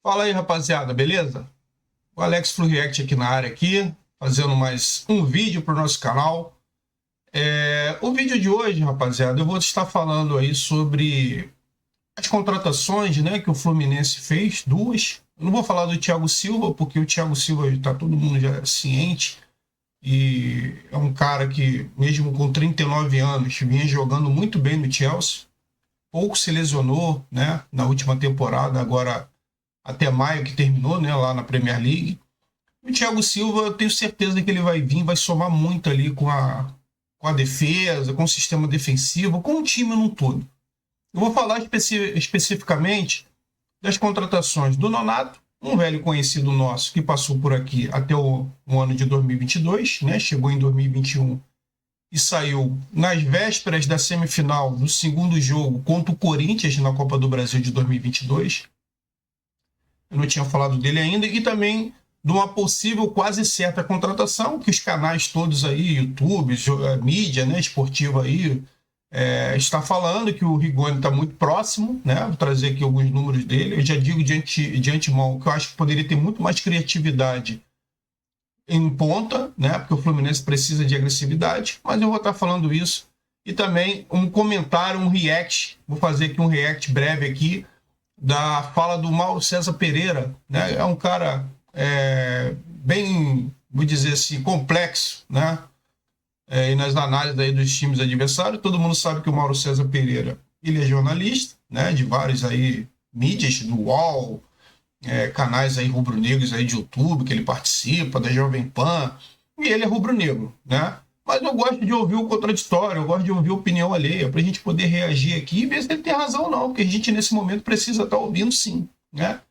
Fala aí, rapaziada, beleza? O Alex Flu React aqui na área aqui, fazendo mais um vídeo para o nosso canal. O vídeo de hoje, rapaziada, eu vou estar falando aí sobre as contratações, né, que o Fluminense fez, duas. Eu não vou falar do Thiago Silva, porque o Thiago Silva está todo mundo já ciente e é um cara que, mesmo com 39 anos, vinha jogando muito bem no Chelsea. Pouco se lesionou, né, na última temporada, agora até maio que terminou, né, lá na Premier League. O Thiago Silva, eu tenho certeza que ele vai vir, vai somar muito ali com a defesa, com o sistema defensivo, com o time num todo. Eu vou falar especificamente das contratações do Nonato, um velho conhecido nosso que passou por aqui até o ano de 2022, né, chegou em 2021 e saiu nas vésperas da semifinal do segundo jogo contra o Corinthians na Copa do Brasil de 2022. Eu não tinha falado dele ainda, e também de uma possível quase certa contratação, que os canais todos aí, YouTube, mídia, né, esportiva aí, está falando que o Rigoni está muito próximo, né? Vou trazer aqui alguns números dele. Eu já digo de antemão que eu acho que poderia ter muito mais criatividade em ponta, né? Porque o Fluminense precisa de agressividade, mas eu vou estar falando isso. E também um comentário, um react, vou fazer aqui um react breve aqui, da fala do Mauro César Pereira, né? É um cara bem, vou dizer assim, complexo, né? E nas análises aí dos times adversários, todo mundo sabe que o Mauro César Pereira, ele é jornalista, né? De vários aí mídias, do UOL, canais aí rubro-negros aí de YouTube, que ele participa, da Jovem Pan, e ele é rubro-negro, né? Mas eu gosto de ouvir o contraditório, eu gosto de ouvir a opinião alheia, para a gente poder reagir aqui e ver se ele tem razão ou não, porque a gente, nesse momento, precisa estar ouvindo sim, né?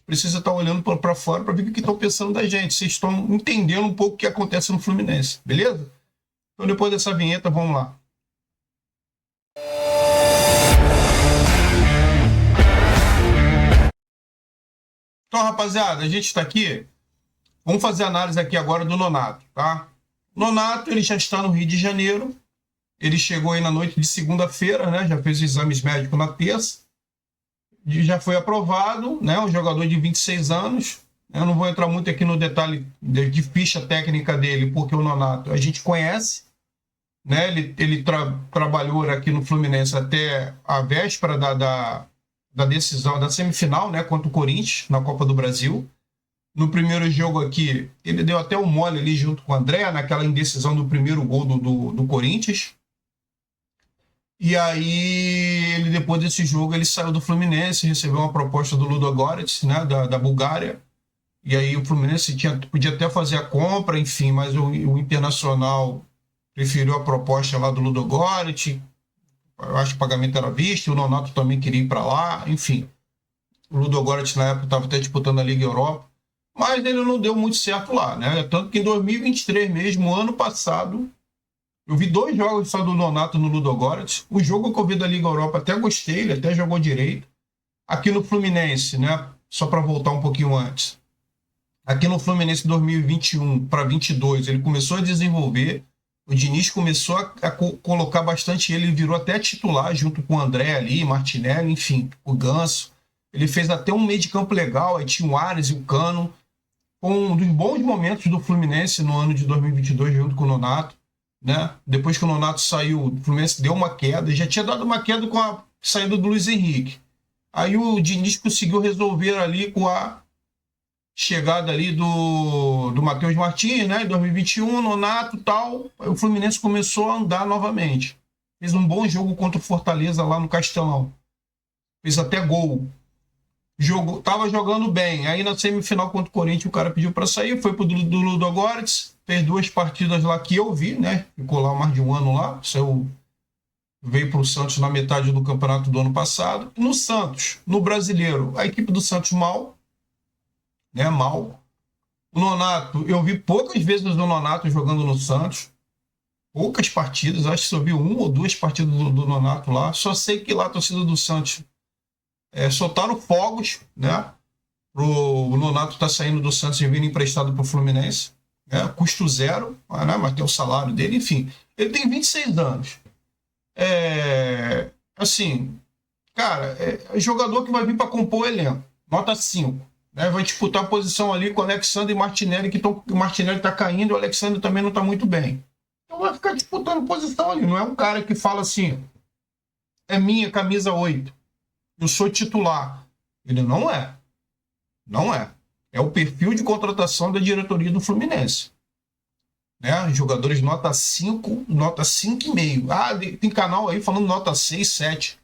Precisa estar olhando para fora para ver o que estão pensando da gente, vocês estão entendendo um pouco o que acontece no Fluminense, beleza? Então, depois dessa vinheta, vamos lá. Então, rapaziada, a gente está aqui, vamos fazer a análise aqui agora do Nonato, tá? Nonato, ele já está no Rio de Janeiro, ele chegou aí na noite de segunda-feira, né? Já fez os exames médicos na terça, já foi aprovado, né? Um jogador de 26 anos. Eu não vou entrar muito aqui no detalhe de ficha técnica dele, porque o Nonato a gente conhece, né? Ele trabalhou aqui no Fluminense até a véspera da decisão, da semifinal, né? Contra o Corinthians, na Copa do Brasil. No primeiro jogo aqui, ele deu até um mole ali junto com o André, naquela indecisão do primeiro gol do Corinthians. E aí, ele, depois desse jogo, ele saiu do Fluminense, recebeu uma proposta do Ludogorets, né, da Bulgária. E aí o Fluminense podia até fazer a compra, enfim, mas o Internacional preferiu a proposta lá do Ludogorets. Eu acho que o pagamento era visto, o Nonato também queria ir para lá, enfim. O Ludogorets, na época, estava até disputando a Liga Europa. Mas ele não deu muito certo lá, né? Tanto que em 2023 mesmo, ano passado, eu vi 2 jogos só do Nonato no Ludogorets. O jogo que eu vi da Liga Europa até gostei, ele até jogou direito. Aqui no Fluminense, né? Só para voltar um pouquinho antes. Aqui no Fluminense 2021 para 22, ele começou a desenvolver. O Diniz começou a colocar bastante ele virou até titular junto com o André ali, Martinelli, enfim, o Ganso. Ele fez até um meio de campo legal, aí tinha o Ares e o Cano. Um dos bons momentos do Fluminense no ano de 2022 junto com o Nonato, né? Depois que o Nonato saiu, o Fluminense deu uma queda, já tinha dado uma queda com a saída do Luiz Henrique. Aí o Diniz conseguiu resolver ali com a chegada ali do Matheus Martins, né? Em 2021, Nonato e tal, aí o Fluminense começou a andar novamente. Fez um bom jogo contra o Fortaleza lá no Castelão. Fez até gol. Tava jogando bem. Aí na semifinal contra o Corinthians o cara pediu para sair, foi pro do Ludogorets, fez 2 partidas lá que eu vi, né? Ficou lá mais de um ano lá, veio pro Santos na metade do campeonato do ano passado. No Santos, no Brasileiro, a equipe do Santos mal, né? Mal. O Nonato, eu vi poucas vezes o Nonato jogando no Santos. Poucas partidas, acho que só vi 1 ou 2 partidas do Nonato lá. Só sei que lá a torcida do Santos soltaram fogos, né? O Nonato está saindo do Santos e vindo emprestado para o Fluminense, né? Custo zero, né? Mas tem o salário dele, enfim. Ele tem 26 anos. Assim, cara, é jogador que vai vir para compor o elenco. Nota 5. né? Vai disputar a posição ali com o Alexandre e Martinelli, que o Martinelli está caindo e o Alexandre também não está muito bem. Então vai ficar disputando posição ali. Não é um cara que fala assim, é minha camisa 8, eu sou titular. Ele não é. Não é. É o perfil de contratação da diretoria do Fluminense. Né? Jogadores nota 5, nota 5,5. Ah, tem canal aí falando nota 6, 7.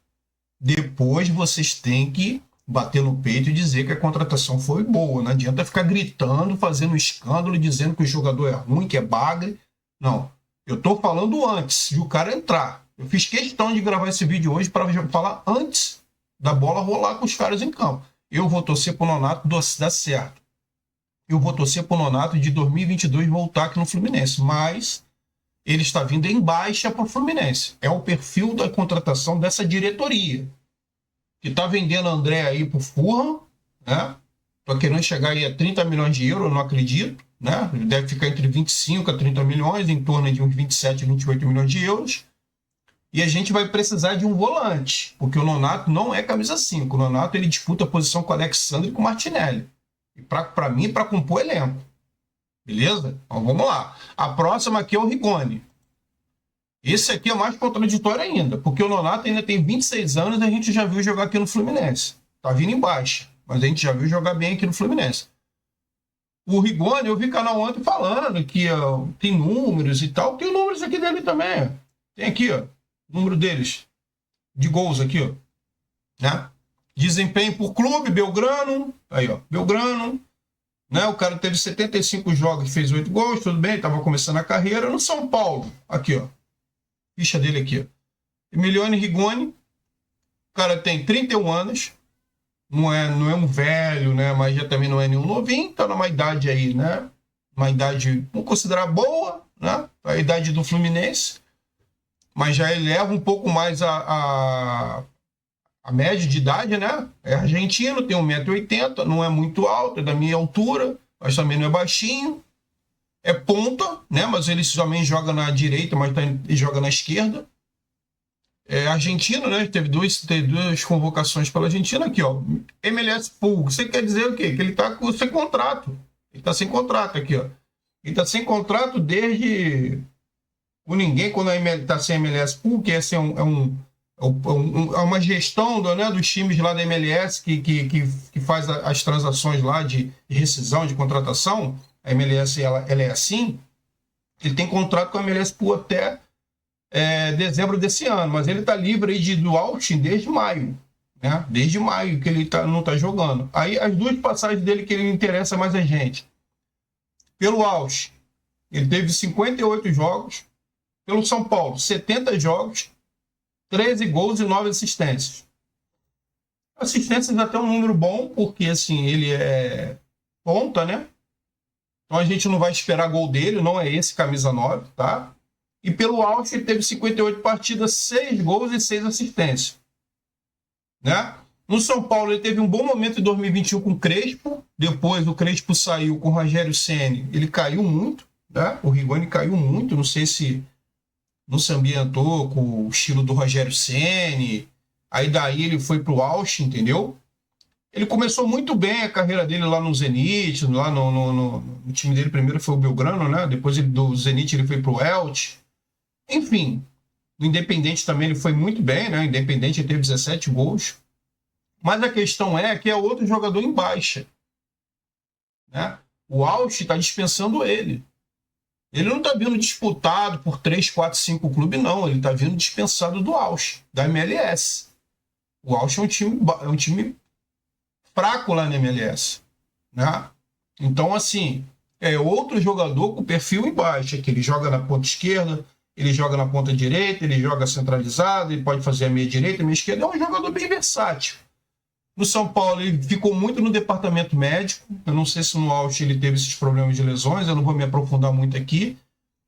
Depois vocês têm que bater no peito e dizer que a contratação foi boa. Não adianta ficar gritando, fazendo escândalo, dizendo que o jogador é ruim, que é bagre. Não. Eu tô falando antes de o cara entrar. Eu fiz questão de gravar esse vídeo hoje para falar antes da bola rolar com os caras em campo. Eu vou torcer pro Nonato dar certo. Eu vou torcer pro Nonato de 2022 voltar aqui no Fluminense. Mas ele está vindo em baixa para o Fluminense. É o perfil da contratação dessa diretoria. Que está vendendo André aí pro Fulham, né? Está querendo chegar aí a 30 milhões de euros, eu não acredito. Né? Ele deve ficar entre 25 a 30 milhões, em torno de uns 27 a 28 milhões de euros. E a gente vai precisar de um volante, porque o Nonato não é camisa 5. O Nonato ele disputa a posição com o Alexandre e com o Martinelli. E para mim, para compor elenco. Beleza? Então vamos lá. A próxima aqui é o Rigoni. Esse aqui é mais contraditório ainda, porque o Nonato ainda tem 26 anos e a gente já viu jogar aqui no Fluminense. Tá vindo embaixo, mas a gente já viu jogar bem aqui no Fluminense. O Rigoni, eu vi canal ontem falando que tem números e tal. Tem números aqui dele também. Tem aqui, ó. Número deles. De gols aqui, ó. Né? Desempenho por clube, Belgrano. Aí, ó. Belgrano. Né? O cara teve 75 jogos, fez 8 gols, tudo bem. Tava começando a carreira. No São Paulo. Aqui, ó. Ficha dele aqui, ó. Emiliano Rigoni. O cara tem 31 anos. Não é um velho, né? Mas já também não é nenhum novinho, tá numa idade aí, né? Uma idade, vamos considerar boa, né? A idade do Fluminense, mas já eleva um pouco mais a média de idade, né? É argentino, tem 1,80 m, não é muito alto, é da minha altura, mas também não é baixinho. É ponta, né? Mas ele também joga na direita, mas ele joga na esquerda. É argentino, né? Teve duas convocações pela Argentina aqui, ó. MLS Pool. Você quer dizer o quê? Que ele tá sem contrato. Ele tá sem contrato aqui, ó. Ele tá sem contrato desde com ninguém, quando a MLS tá sem MLS Pool, que esse é uma gestão dos times lá da MLS que faz as transações lá de rescisão, de contratação. A MLS ela é assim. Ele tem contrato com a MLS Pool até dezembro desse ano, mas ele está livre aí do Austin desde maio, né? Desde maio que ele não está jogando. Aí as duas passagens dele que ele interessa mais a gente. Pelo Austin, ele teve 58 jogos. Pelo São Paulo, 70 jogos, 13 gols e 9 assistências. Assistências até um número bom, porque assim, ele é ponta, né? Então a gente não vai esperar gol dele, não é esse camisa 9, tá? E pelo Austin ele teve 58 partidas, 6 gols e 6 assistências. Né? No São Paulo ele teve um bom momento em 2021 com o Crespo. Depois o Crespo saiu com o Rogério Ceni. Ele caiu muito. Né? O Rigoni caiu muito. Não sei se não se ambientou com o estilo do Rogério Ceni. Aí daí ele foi para o Austin, entendeu? Ele começou muito bem a carreira dele lá no Zenit. Lá no time dele primeiro foi o Belgrano. Né? Depois do Zenit ele foi para o Elche. Enfim, no Independente também ele foi muito bem, né? Independente ele teve 17 gols. Mas a questão é que é outro jogador em baixa. Né? O Austin está dispensando ele. Ele não está vindo disputado por 3, 4, 5 clubes, não. Ele está vindo dispensado do Austin, da MLS. O Austin é um time fraco lá na MLS. Né? Então, assim, é outro jogador com perfil em baixa, que ele joga na ponta esquerda, ele joga na ponta direita, ele joga centralizado, ele pode fazer a meia direita, a meia esquerda. É um jogador bem versátil. No São Paulo, ele ficou muito no departamento médico. Eu não sei se no Austin ele teve esses problemas de lesões, eu não vou me aprofundar muito aqui.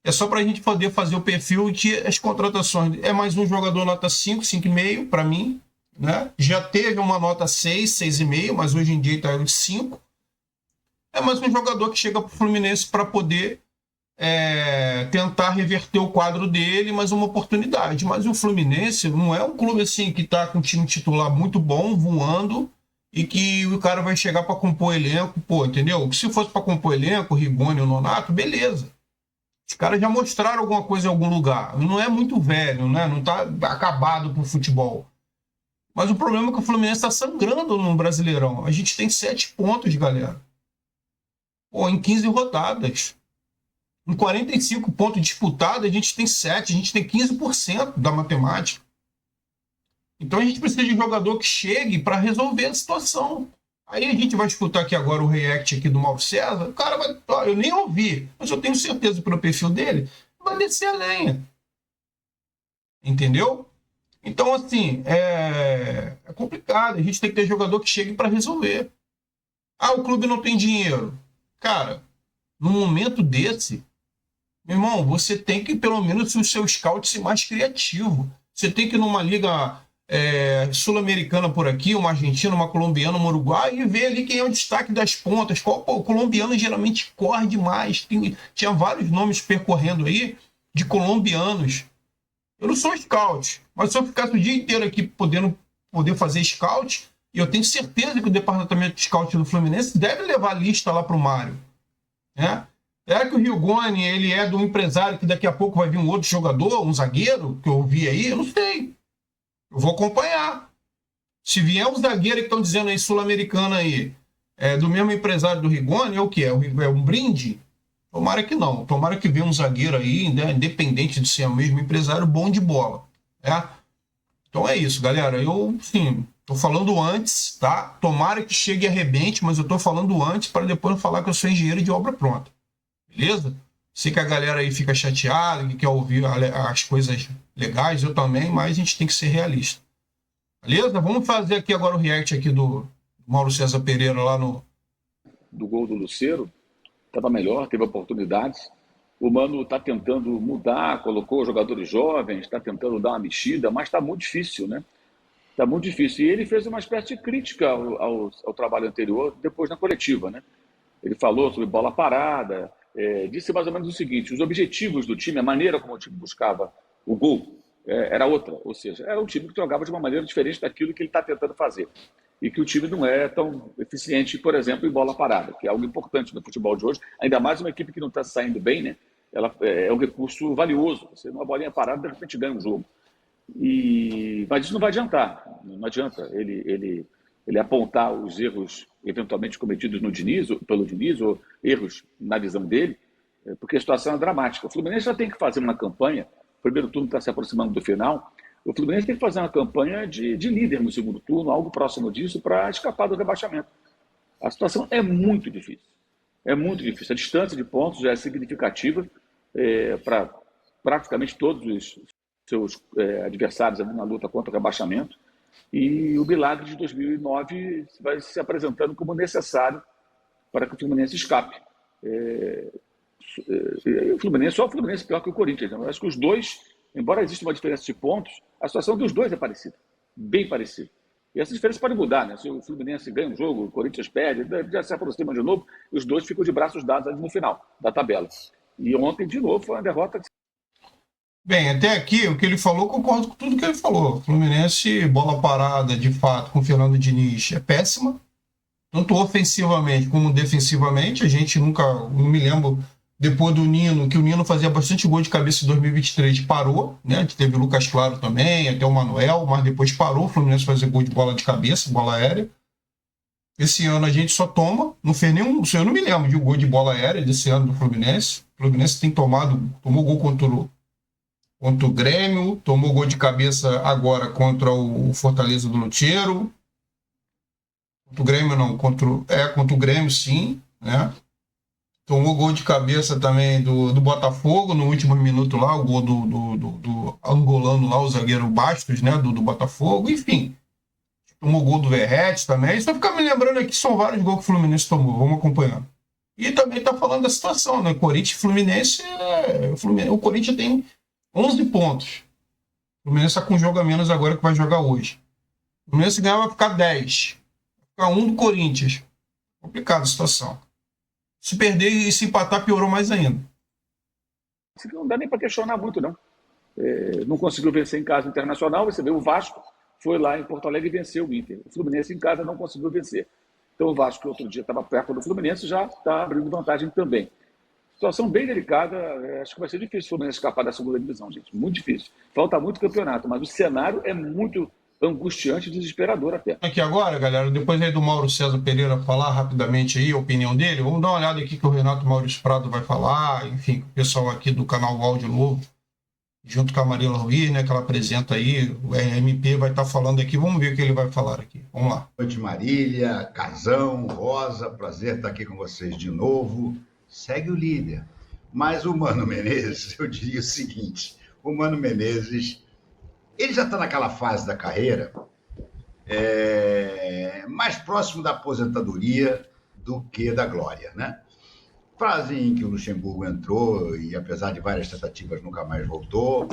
É só para a gente poder fazer o perfil de as contratações. É mais um jogador nota 5, 5,5 para mim. Né? Já teve uma nota 6, 6,5, mas hoje em dia está em 5. É mais um jogador que chega para o Fluminense para poder tentar reverter o quadro dele, mas uma oportunidade. Mas o Fluminense não é um clube assim que está com um time titular muito bom, voando, e que o cara vai chegar para compor elenco, pô, entendeu? Se fosse para compor elenco, o Rigoni ou o Nonato, beleza. Os caras já mostraram alguma coisa em algum lugar. Não é muito velho, né? Não tá acabado pro futebol. Mas o problema é que o Fluminense está sangrando no Brasileirão. A gente tem 7 pontos, galera. Pô, em 15 rodadas. Em 45 pontos disputados, a gente tem 7, a gente tem 15% da matemática. Então a gente precisa de um jogador que chegue para resolver a situação. Aí a gente vai escutar aqui agora o react aqui do Mauro César. O cara vai. Ó, eu nem ouvi, mas eu tenho certeza pelo perfil dele, vai descer a lenha. Entendeu? Então, assim, é complicado. A gente tem que ter jogador que chegue para resolver. Ah, o clube não tem dinheiro. Cara, num momento desse, meu irmão, você tem que, pelo menos, o seu scout ser mais criativo. Você tem que ir numa liga sul-americana por aqui, uma argentina, uma colombiana, uma uruguai, e ver ali quem é o destaque das pontas. O colombiano geralmente corre demais. Tinha vários nomes percorrendo aí de colombianos. Eu não sou scout, mas se eu ficasse o dia inteiro aqui poder fazer scout, e eu tenho certeza que o departamento de scout do Fluminense deve levar a lista lá para o Mário. Né? É que o Rigoni, ele é de um empresário que daqui a pouco vai vir um outro jogador, um zagueiro, que eu vi aí, eu não sei. Eu vou acompanhar. Se vier um zagueiro que estão dizendo aí, sul-americano aí, do mesmo empresário do Rigoni, é o que? É um brinde? Tomara que não. Tomara que venha um zagueiro aí, né, independente de ser o mesmo empresário, bom de bola. Né? Então é isso, galera. Eu, sim, tô falando antes, tá? Tomara que chegue e arrebente, mas eu tô falando antes para depois eu falar que eu sou engenheiro de obra pronta. Beleza? Sei que a galera aí fica chateada, que quer ouvir as coisas legais, eu também, mas a gente tem que ser realista. Beleza? Vamos fazer aqui agora o react aqui do Mauro César Pereira lá no... Do gol do Lucero, estava melhor, teve oportunidades. O Mano está tentando mudar, colocou jogadores jovens, está tentando dar uma mexida, mas está muito difícil, né? Está muito difícil. E ele fez uma espécie de crítica ao trabalho anterior, depois na coletiva, né? Ele falou sobre bola parada, disse mais ou menos o seguinte: os objetivos do time, a maneira como o time buscava o gol, era outra. Ou seja, era um time que jogava de uma maneira diferente daquilo que ele está tentando fazer. E que o time não é tão eficiente, por exemplo, em bola parada, que é algo importante no futebol de hoje, ainda mais uma equipe que não está saindo bem, né? Ela é um recurso valioso. Você, numa bolinha parada, de repente ganha um jogo. Mas isso não vai adiantar. Não adianta ele apontar os erros eventualmente cometidos pelo Diniz, ou erros na visão dele, porque a situação é dramática. O Fluminense já tem que fazer uma campanha, o primeiro turno está se aproximando do final, o Fluminense tem que fazer uma campanha de líder no segundo turno, algo próximo disso, para escapar do rebaixamento. A situação é muito difícil. É muito difícil. A distância de pontos já é significativa para praticamente todos os seus adversários na luta contra o rebaixamento. E o milagre de 2009 vai se apresentando como necessário para que o Fluminense escape. Só o Fluminense pior que o Corinthians. Eu acho que os dois, embora exista uma diferença de pontos, a situação dos dois é parecida, bem parecida. E essa diferença pode mudar, né? Se o Fluminense ganha um jogo, o Corinthians perde, já se aproxima de novo, e os dois ficam de braços dados ali no final da tabela. E ontem, de novo, foi uma derrota. Bem, até aqui, o que ele falou, concordo com tudo que ele falou. Fluminense, bola parada, de fato, com o Fernando Diniz, é péssima. Tanto ofensivamente como defensivamente. A gente nunca, não me lembro, depois do Nino, que o Nino fazia bastante gol de cabeça em 2023, parou, né? Teve o Lucas Claro também, até o Manuel, mas depois parou o Fluminense fazer gol de bola de cabeça, bola aérea. Esse ano a gente só toma, não fez nenhum, eu não me lembro de um gol de bola aérea desse ano do Fluminense. O Fluminense tomou gol contra o Grêmio, tomou gol de cabeça agora contra o Fortaleza do Lutero. Contra o Grêmio não, contra o Grêmio sim, né? Tomou gol de cabeça também do Botafogo no último minuto lá, o gol do angolano lá, o zagueiro Bastos, né? Do Botafogo, enfim. Tomou gol do Verratti também. Só ficar me lembrando aqui, são vários gols que o Fluminense tomou, vamos acompanhando. E também tá falando da situação, né? Corinthians e Fluminense, o Corinthians tem 11 pontos. O Fluminense está com um jogo a menos agora que vai jogar hoje. O Fluminense ganhar vai ficar 10. Vai ficar 1 do Corinthians. Complicada a situação. Se perder e se empatar, piorou mais ainda. Não dá nem para questionar muito, não. Não conseguiu vencer em casa Internacional, você vê o Vasco, foi lá em Porto Alegre e venceu o Inter. O Fluminense em casa não conseguiu vencer. Então o Vasco, que outro dia estava perto do Fluminense, já está abrindo vantagem também. Situação bem delicada, acho que vai ser difícil o Fluminense escapar da segunda divisão, gente. Muito difícil. Falta muito campeonato, mas o cenário é muito angustiante e desesperador até. Aqui agora, galera, depois aí do Mauro César Pereira falar rapidamente aí a opinião dele, vamos dar uma olhada aqui que o Renato Maurício Prado vai falar, enfim, o pessoal aqui do canal Áudio Novo, junto com a Marila Ruiz, né, que ela apresenta aí, o MP vai estar falando aqui, vamos ver o que ele vai falar aqui, vamos lá. Boa noite, Marília, Casão, Rosa, prazer estar aqui com vocês de novo. Segue o líder. Mas o Mano Menezes, eu diria o seguinte, o Mano Menezes, ele já está naquela fase da carreira mais próximo da aposentadoria do que da glória, né? Fase em que o Luxemburgo entrou e, apesar de várias tentativas, nunca mais voltou.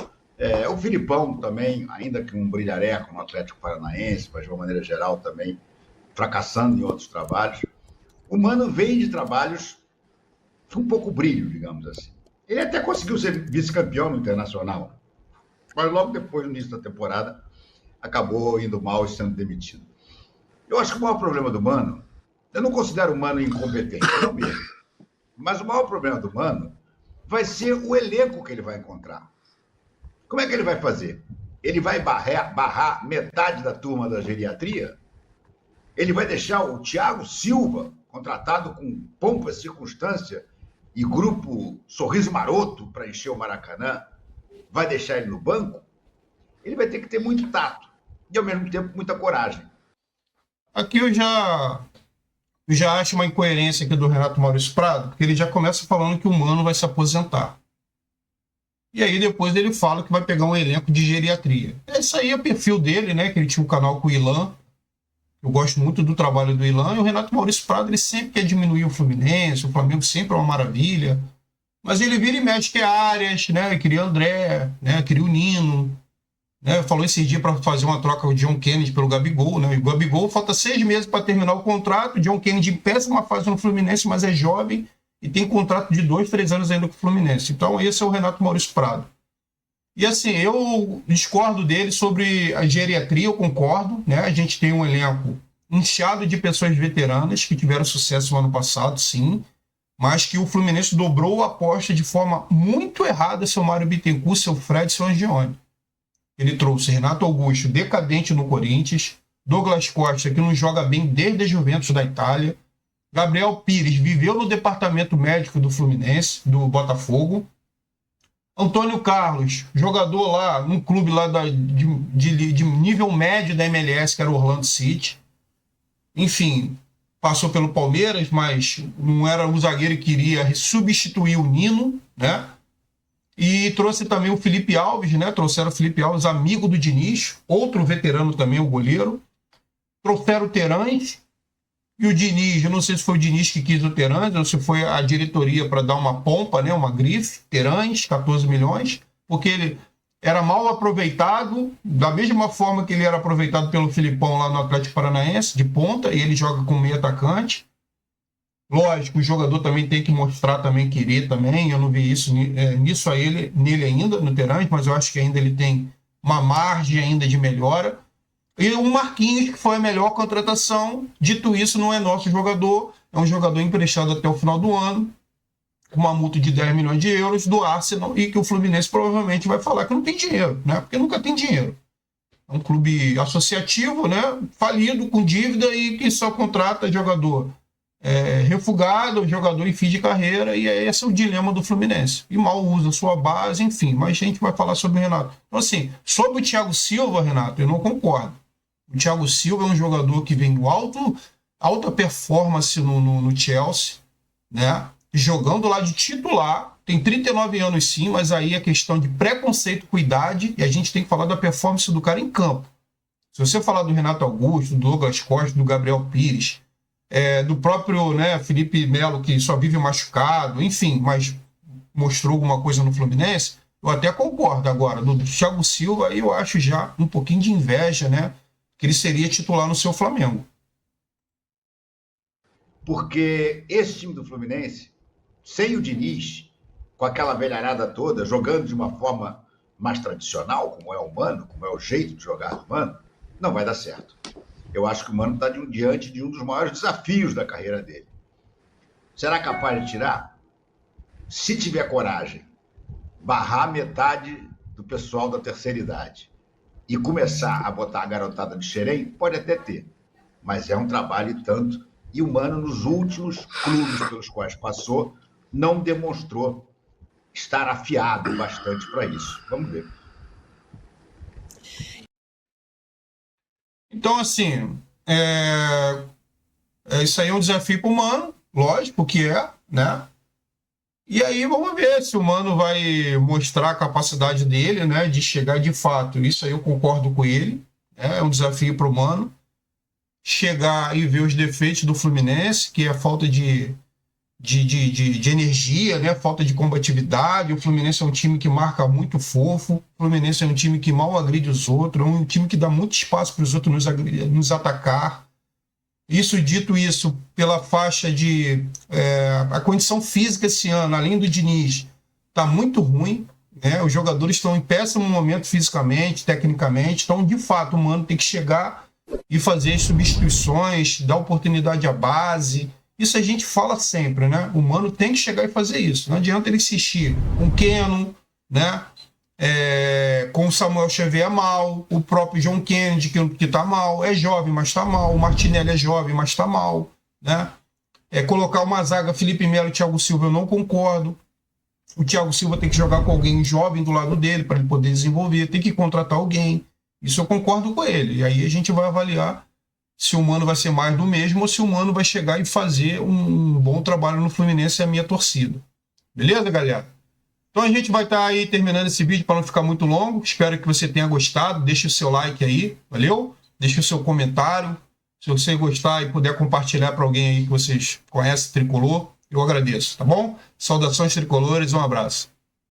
O Filipão também, ainda que um brilhareco no Atlético Paranaense, mas de uma maneira geral também fracassando em outros trabalhos. O Mano vem de trabalhos com um pouco brilho, digamos assim. Ele até conseguiu ser vice-campeão no Internacional, mas logo depois, no início da temporada, acabou indo mal e sendo demitido. Eu acho que o maior problema do Mano, eu não considero o Mano incompetente, não mesmo. Mas o maior problema do Mano vai ser o elenco que ele vai encontrar. Como é que ele vai fazer? Ele vai barrar metade da turma da geriatria? Ele vai deixar o Thiago Silva, contratado com pompa, circunstância e grupo Sorriso Maroto para encher o Maracanã, vai deixar ele no banco? Ele vai ter que ter muito tato e, ao mesmo tempo, muita coragem. Aqui eu já acho uma incoerência aqui do Renato Maurício Prado, porque ele já começa falando que o Mano vai se aposentar. E aí depois ele fala que vai pegar um elenco de geriatria. Esse aí é o perfil dele, né? Que ele tinha um canal com o Ilan. Eu gosto muito do trabalho do Ilan. E o Renato Maurício Prado, ele sempre quer diminuir o Fluminense. O Flamengo sempre é uma maravilha. Mas ele vira e mexe que é Arias, né? Queria André, né? Queria o Nino. Né? Falou esse dia para fazer uma troca o John Kennedy pelo Gabigol, né? E o Gabigol falta 6 meses para terminar o contrato. O John Kennedy em péssima fase no Fluminense, mas é jovem e tem contrato de 2, 3 anos ainda com o Fluminense. Então esse é o Renato Maurício Prado. E assim, eu discordo dele sobre a geriatria, eu concordo, né? A gente tem um elenco inchado de pessoas veteranas que tiveram sucesso no ano passado, sim, mas que o Fluminense dobrou a aposta de forma muito errada, seu Mário Bittencourt, seu Fred, seu Angione. Ele trouxe Renato Augusto, decadente no Corinthians, Douglas Costa, que não joga bem desde a Juventus da Itália, Gabriel Pires viveu no departamento médico do Fluminense, do Botafogo, Antônio Carlos, jogador lá, num clube lá de nível médio da MLS, que era o Orlando City. Enfim, passou pelo Palmeiras, mas não era o zagueiro que queria substituir o Nino, né? E trouxe também o Felipe Alves, né? Trouxeram o Felipe Alves, amigo do Diniz, outro veterano também, o goleiro. Trouxeram o Terãs. E o Diniz, eu não sei se foi o Diniz que quis o Terãs, ou se foi a diretoria para dar uma pompa, né? Uma grife. Terãs, 14 milhões, porque ele era mal aproveitado, da mesma forma que ele era aproveitado pelo Filipão lá no Atlético Paranaense, de ponta, e ele joga com meio atacante. Lógico, o jogador também tem que mostrar também, querer também. Eu não vi isso nisso a ele, nele ainda, no Terãs, mas eu acho que ainda ele tem uma margem ainda de melhora. E o Marquinhos, que foi a melhor contratação. Dito isso, não é nosso jogador, é um jogador emprestado até o final do ano, com uma multa de 10 milhões de euros do Arsenal, e que o Fluminense provavelmente vai falar que não tem dinheiro, né? Porque nunca tem dinheiro. É um clube associativo, né? Falido, com dívida, e que só contrata jogador refugado, jogador em fim de carreira, e esse é o dilema do Fluminense. E mal usa sua base, enfim, mas a gente vai falar sobre o Renato. Então, assim, sobre o Thiago Silva, Renato, eu não concordo. O Thiago Silva é um jogador que vem alta performance no Chelsea, né? Jogando lá de titular, tem 39 anos sim, mas aí é questão de preconceito com idade, e a gente tem que falar da performance do cara em campo. Se você falar do Renato Augusto, do Douglas Costa, do Gabriel Pires, do próprio, né, Felipe Melo, que só vive machucado, enfim, mas mostrou alguma coisa no Fluminense, eu até concordo. Agora, no Thiago Silva, eu acho já um pouquinho de inveja, né, que ele seria titular no seu Flamengo. Porque esse time do Fluminense, sem o Diniz, com aquela velharada toda, jogando de uma forma mais tradicional, como é o Mano, como é o jeito de jogar do Mano, não vai dar certo. Eu acho que o Mano está diante de um dos maiores desafios da carreira dele. Será capaz de tirar? Se tiver coragem, barrar metade do pessoal da terceira idade e começar a botar a garotada de Xerém, pode até ter. Mas é um trabalho e tanto. E o Mano, nos últimos clubes pelos quais passou, não demonstrou estar afiado bastante para isso. Vamos ver. Então, assim, isso aí é um desafio para o Mano, lógico que é, né? E aí vamos ver se o Mano vai mostrar a capacidade dele, né, de chegar de fato. Isso aí eu concordo com ele. É um desafio para o Mano chegar e ver os defeitos do Fluminense, que é a falta de energia, né? Falta de combatividade. O Fluminense é um time que marca muito fofo. O Fluminense é um time que mal agride os outros. É um time que dá muito espaço para os outros nos atacar. Dito isso, pela faixa de... a condição física esse ano, além do Diniz, está muito ruim, né? Os jogadores estão em péssimo momento fisicamente, tecnicamente. Então, de fato, o Mano tem que chegar e fazer as substituições, dar oportunidade à base. Isso a gente fala sempre, né? O Mano tem que chegar e fazer isso. Não adianta ele insistir com o Keno, né? Com o Samuel Xavier mal, o próprio John Kennedy que tá mal, é jovem, mas tá mal. O Martinelli é jovem, mas tá mal, né? Colocar uma zaga Felipe Melo e Thiago Silva, eu não concordo. O Thiago Silva tem que jogar com alguém jovem do lado dele para ele poder desenvolver, tem que contratar alguém. Isso eu concordo com ele. E aí a gente vai avaliar se o Mano vai ser mais do mesmo ou se o Mano vai chegar e fazer um bom trabalho no Fluminense, é a minha torcida. Beleza, galera? Então a gente vai estar aí terminando esse vídeo para não ficar muito longo. Espero que você tenha gostado. Deixe o seu like aí, valeu? Deixe o seu comentário. Se você gostar e puder compartilhar para alguém aí que vocês conhecem, Tricolor, eu agradeço, tá bom? Saudações tricolores, um abraço.